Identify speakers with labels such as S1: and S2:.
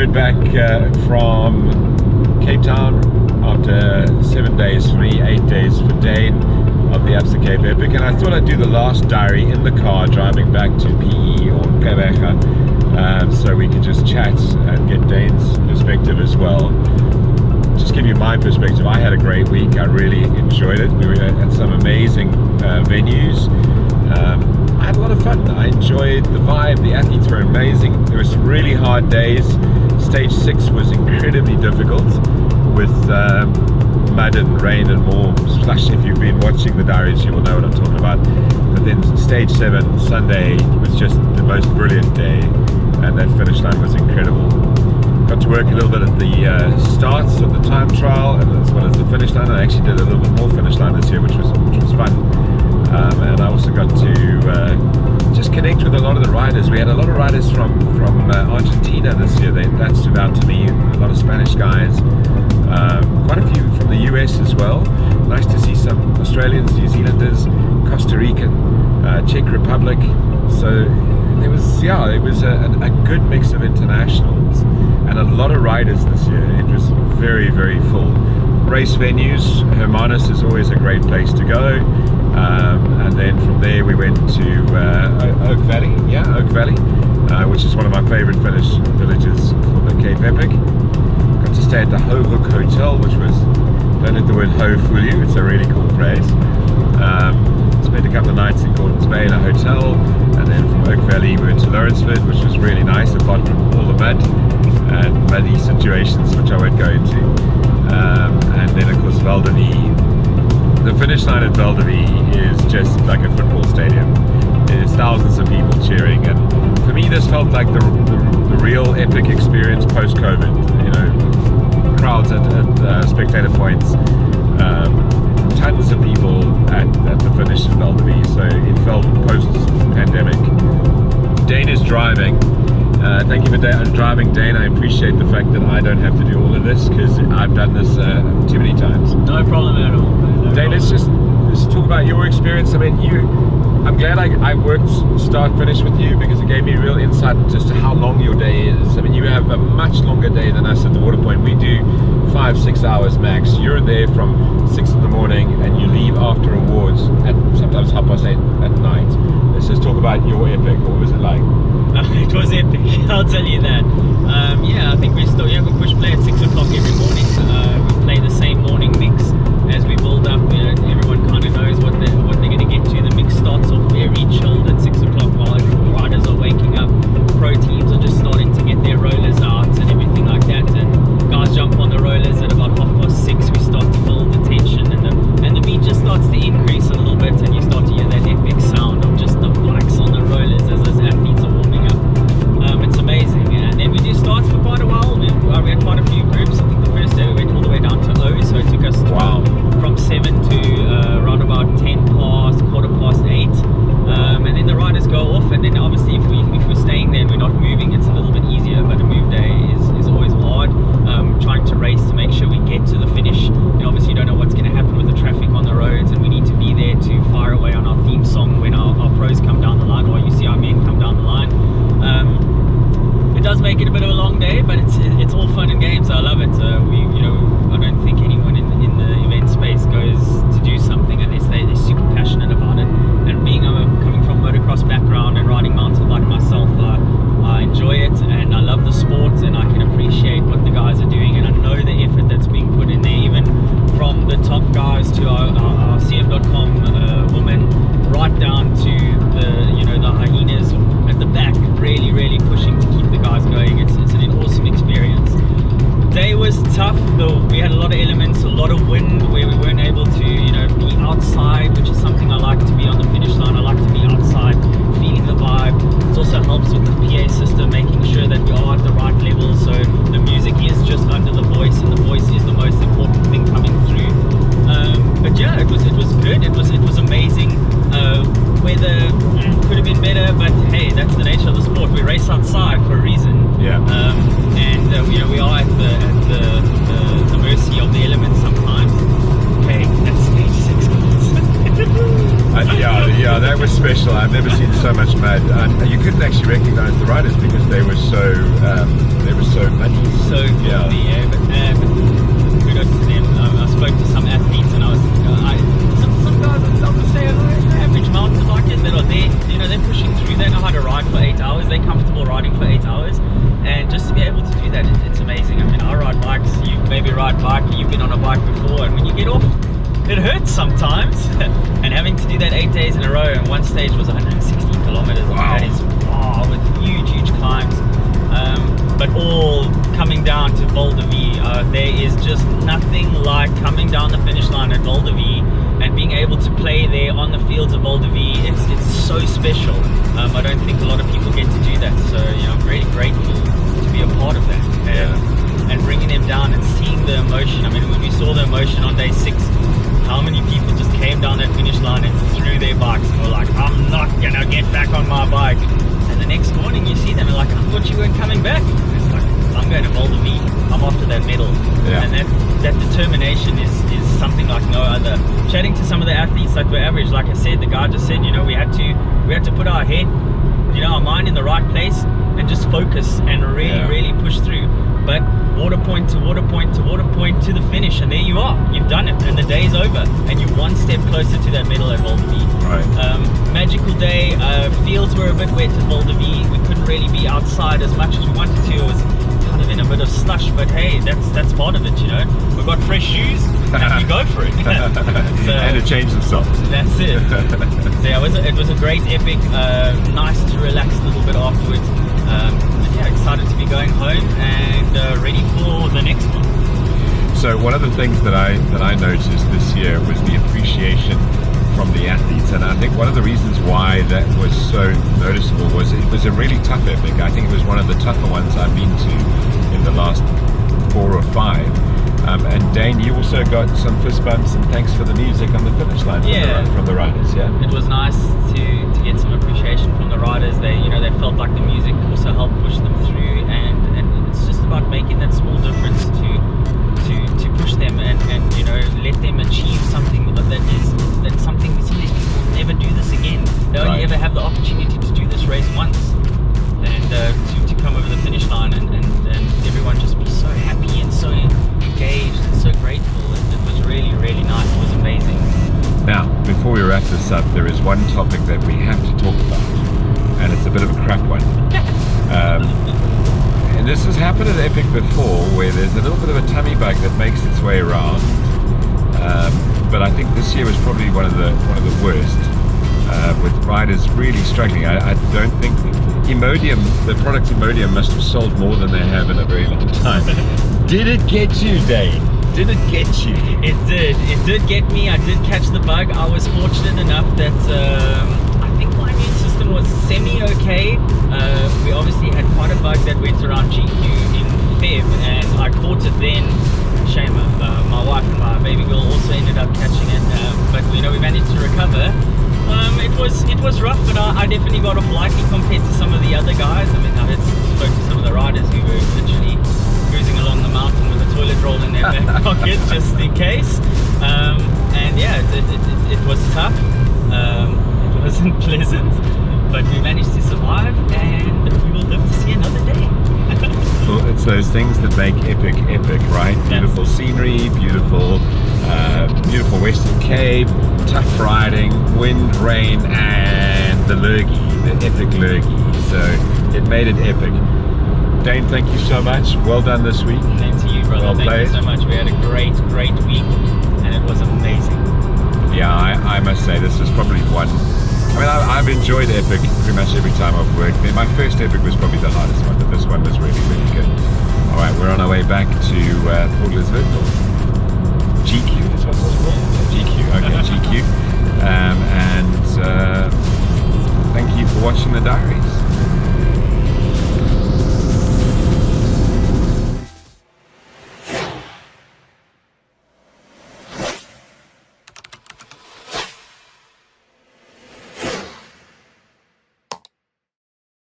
S1: rode back from Cape Town after 7 days for me, 8 days for Dane of the ABSA Cape Epic, and I thought I'd do the last diary in the car driving back to PE or Quebec, so we could just chat and get Dane's perspective as well. Just give you my perspective. I had a great week. I really enjoyed it. We were at some amazing venues. I had a lot of fun. I enjoyed the vibe. The athletes were amazing. There were some really hard days. Stage 6 was incredibly difficult with mud and rain and more slush. If you've been watching the diaries, you will know what I'm talking about. But then stage 7, Sunday, was just the most brilliant day, and that finish line was incredible. Got to work a little bit at the starts of the time trial and as well as the finish line. I actually did a little bit more finish line this year, which was fun. And I also got to just connect with a lot of the riders. We had a lot of riders from Argentina this year. That stood out to me. A lot of Spanish guys, quite a few from the US as well. Nice to see some Australians, New Zealanders, Costa Rican, Czech Republic. So it was a good mix of internationals and a lot of riders this year. It was very, very full. Race venues, Hermanus is always a great place to go. And then from there we went to Oak Valley, which is one of my favorite villages for the Cape Epic. Got to stay at the Ho Hook Hotel, which was, don't let the word ho fool you, it's a really cool place. Spent a couple of nights in Gordons Bay in a hotel, and then from Oak Valley we went to Lawrenceford, which was really nice apart from all the mud and muddy situations which I won't go into. And then of course Valdevie. The finish line at Valdevie is just like a football stadium. There's thousands of people cheering, and for me this felt like the real epic experience post-COVID. You know, crowds at spectator points, tons of people at the finish in Valdevie, so it felt post-pandemic. Dane is driving. Thank you for driving, Dane. I appreciate the fact that I don't have to do all of this because I've done this too many times.
S2: No problem at all.
S1: Dane, let's talk about your experience. I mean, I'm glad I worked start finish with you because it gave me real insight as to how long your day is. I mean, you have a much longer day than us at the water point. We do 5-6 hours max. You're there from 6 in the morning and you leave after awards at sometimes 8:30 at night. Let's just talk about your epic. What was it like?
S2: It was epic, I'll tell you that. Yeah, I think we push play at 6 o'clock every morning. We play the same morning mix as we build up. You know, everyone kind of knows what they're going to get to. The mix starts off very chilled at 6 o'clock while riders are waking up. Pro teams are just starting to get their rollers out and everything like that. And guys jump on the rollers at about 6:30. We start to build the tension, and the beat just starts to increase a little bit, and you start to hear that epic sound of just the bikes on the rollers as those athletes are warming up. It's amazing. And then we do starts for quite a while. We had quite a few groups. I think the first day we went all the way down to O, so it took us from 7 to around about 10 past, 8:15. And then the riders go off, and then obviously if we're staying there and we're not moving, it's a little bit easier, but a move day is always hard. Trying to race to make sure we get to the finish. And obviously you don't know what's going to happen with the traffic on the roads, and we need to be there to fire away on our theme song when our pros come down the line, or you see our men come down the line. It does make it a bit of a long day, but it's all fun and games. I love it. I don't think anyone in the event space goes to do something unless they're super passionate about it. And being coming from motocross background and riding mountain bike myself, I enjoy it and I love the sport, and I can appreciate what the guys are doing, and I know the effort that's being put in there, even from the top guys to our CF.com woman, right down to the hyenas at the back, really pushing to keep the guys going. It's an awesome experience. The day was tough though. We had a lot of elements, a lot of wind where we weren't able to be outside, which is something I like to be on the finish line. I like to be outside, feeling the vibe. It also helps with the PA system, making sure that we are at the right level, so the music is just under the voice, and the voice is the most important thing coming through. But yeah, it was good. It was amazing. Weather could have been better, but hey, that's the nature of the sport. We race outside for a reason.
S1: Yeah.
S2: And we are at the mercy of the elements sometimes.
S1: mud, and you couldn't actually recognize the riders because they were so muddy.
S2: So filthy, yeah. But kudos to them. I spoke to some athletes, and some guys I would say are average mountain bikers that are there. You know, they're pushing through. They know how to ride for 8 hours. They're comfortable riding for 8 hours, and just to be able to do that, it's amazing. I mean, I ride bikes. You maybe ride bike. You've been on a bike before, and when you get off, it hurts sometimes. And having to do that 8 days in a row, and one stage was 160 kilometers.
S1: Wow.
S2: That is far, with huge climbs. But all coming down to Val de Vie. There is just nothing like coming down the finish line at Val de Vie and being able to play there on the fields of Val de Vie. It's so special. I don't think a lot of people get to do that. So I'm really grateful to be a part of that. And bringing them down and seeing the emotion. I mean, when we saw the emotion on day 6, how many people just came down that finish line and threw their bikes and were like, I'm not gonna get back on my bike. And the next morning you see them and like, I thought you weren't coming back. It's like, I'm going to Val de Vie. I'm after that medal.
S1: Yeah.
S2: And that determination is something like no other. Chatting to some of the athletes that were average, like I said, the guy just said, we had to put our head, our mind in the right place and just focus and really push through. But water point to water point to water point to the finish, and there you are. You've done it, and the day's over, and you're one step closer to that medal at Val de Vie.
S1: Right.
S2: Magical day. Fields were a bit wet at Val de Vie. We couldn't really be outside as much as we wanted to. It was kind of in a bit of slush, but hey, that's part of it. We've got fresh shoes, and we go for it.
S1: And a change of socks.
S2: That's it. So it was a great epic. Nice to relax a little bit afterwards. Excited to be going home and ready for the next one.
S1: So one of the things that I noticed this year was the appreciation from the athletes, and I think one of the reasons why that was so noticeable was it was a really tough epic. I think it was one of the tougher ones I've been to in the last 4 or 5. And Dane, you also got some fist bumps and thanks for the music on the finish line from the riders. Yeah,
S2: it was nice to get some appreciation from the riders. They felt like the music also helped push them through, and it's just about making that small difference to push them and let them achieve something that's something. We see these people never do this again. They only ever have the opportunity to do this race once, and to come over the finish line and everyone just be so happy and so engaged and so grateful. It was really, really nice. It was amazing.
S1: Now, before we wrap this up, there is one topic that we have to talk about, and it's a bit of a crap one. And this has happened at Epic before, where there's a little bit of a tummy bug that makes its way around. But I think this year was probably one of the worst, with riders really struggling. I don't think the product Imodium must have sold more than they have in a very long time. Did it get you, Dane? Did it get you?
S2: It did. It did get me. I did catch the bug. I was fortunate enough that I think my immune system was semi-okay. We obviously had quite a bug that went around GQ in Feb, and I caught it then. Shame, my wife and my baby girl also ended up catching it, but we managed to recover. It was rough, but I definitely got off lightly compared to some of the other guys. I mean, I spoke to some of the riders who were literally cruising along the mountain with a toilet roll in their back pocket just in case. And yeah, it was tough. It wasn't pleasant, but we managed to survive, and we will live to see another day.
S1: Well, it's those things that make epic, right? Beautiful scenery, beautiful Western Cape, tough riding, wind, rain, and the epic lurgy. So it made it epic. Dane, thank you so much. Well done this week.
S2: Same to you, brother. Thank you so much. We had a great week, and it was amazing.
S1: Yeah, I must say this was probably one. I mean, I've enjoyed Epic pretty much every time I've worked there. My first Epic was probably the hardest one, but this one was really, really good. All right, we're on our way back to Port Elizabeth. GQ, that's what it was called? GQ, okay, GQ. And thank you for watching the diaries.